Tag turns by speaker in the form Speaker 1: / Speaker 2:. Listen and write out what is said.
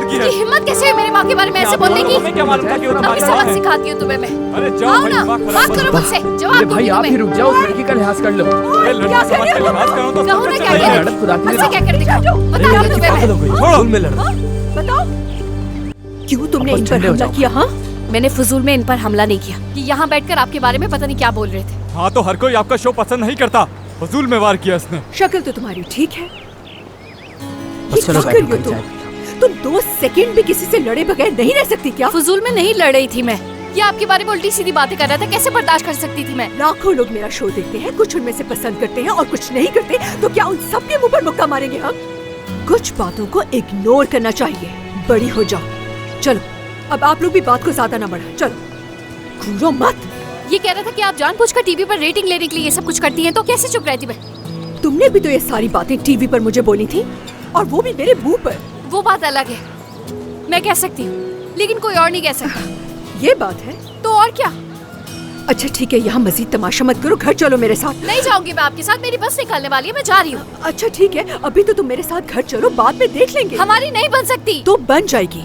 Speaker 1: की है।
Speaker 2: हिम्मत कैसे है मेरी माँ के बारे में ऐसे बोलने की?
Speaker 1: क्या मालूम था कि उन्होंने
Speaker 2: अभी सबक सिखाती हूँ तुम्हें मैं।
Speaker 1: अरे जाओ
Speaker 2: आओ
Speaker 1: भाई,
Speaker 2: ना,
Speaker 1: दिमाग खराब
Speaker 2: बात
Speaker 1: मत
Speaker 2: करो
Speaker 1: करो।
Speaker 2: मुझसे, जवाब दूंगी
Speaker 3: भाई आप
Speaker 2: तुम्हें।
Speaker 3: ही रुक जाओ, उस लड़की का लिहाज कर लो।
Speaker 1: अरे लड़का समाज के लिहाज करो तो
Speaker 2: कहूँ ना
Speaker 1: सब
Speaker 2: क्या
Speaker 1: कुछ
Speaker 2: क्या
Speaker 3: मैडम, खुदा के लिए
Speaker 2: मुझसे क्या कर दिखाओ, बता दूँ तुम्हें मैं।
Speaker 1: छोड़ो।
Speaker 3: में लड़
Speaker 4: बताओ क्यों तुमने इन पर
Speaker 3: ठंडे हो
Speaker 4: हमला
Speaker 3: जाओ।
Speaker 4: किया? हाँ,
Speaker 2: मैंने फजूल में इन पर हमला नहीं किया कि यहाँ बैठकर आपके बारे में पता नहीं क्या बोल रहे थे।
Speaker 1: हाँ तो हर कोई आपका शो पसंद नहीं करता, फजूल में वार किया इसने।
Speaker 4: शक्ल तो तुम्हारी ठीक है।
Speaker 3: बस चलो
Speaker 4: क्या
Speaker 3: बैठो,
Speaker 4: कर रही हो
Speaker 3: चाय
Speaker 4: तुम 2 सेकंड भी किसी से लड़े बगैर नहीं रह सकती क्या?
Speaker 2: फजूल में नहीं लड़ रही थी मैं, ये आपके बारे में उल्टी सीधी बातें कर रहा था, कैसे बर्दाश्त कर सकती थी मैं?
Speaker 4: लाखों लोग मेरा शो देखते हैं, कुछ उनमें से पसंद करते हैं और कुछ नहीं करते, तो क्या उन सब के मुंह पर मुक्का मारेंगे हम? कुछ बातों को इग्नोर करना चाहिए। बड़ी हो जाओ। चलो अब आप लोग भी बात को ज्यादा न बढ़ाओ, चलो घूरो मत।
Speaker 2: ये कह रहा था कि आप जानबूझकर टीवी पर रेटिंग लेने के लिए ये सब कुछ करती हैं, तो कैसे चुप रहती मैं?
Speaker 4: तुमने भी तो ये सारी बातें टीवी पर मुझे बोली थी, और वो भी मेरे मुंह पर।
Speaker 2: वो बात अलग है, मैं कह सकती हूँ, लेकिन कोई और नहीं कह सकता।
Speaker 4: ये बात है?
Speaker 2: तो और क्या?
Speaker 4: अच्छा ठीक है, यहाँ मजीद तमाशा मत करो, घर चलो मेरे साथ।
Speaker 2: नहीं जाऊंगी मैं आपके साथ, मेरी बस निकलने वाली है, मैं जा रही हूँ।
Speaker 4: अच्छा ठीक है, अभी तो तुम मेरे साथ घर चलो, बाद में देख लेंगे।
Speaker 2: हमारी नहीं बन सकती।
Speaker 4: तो बन जाएगी।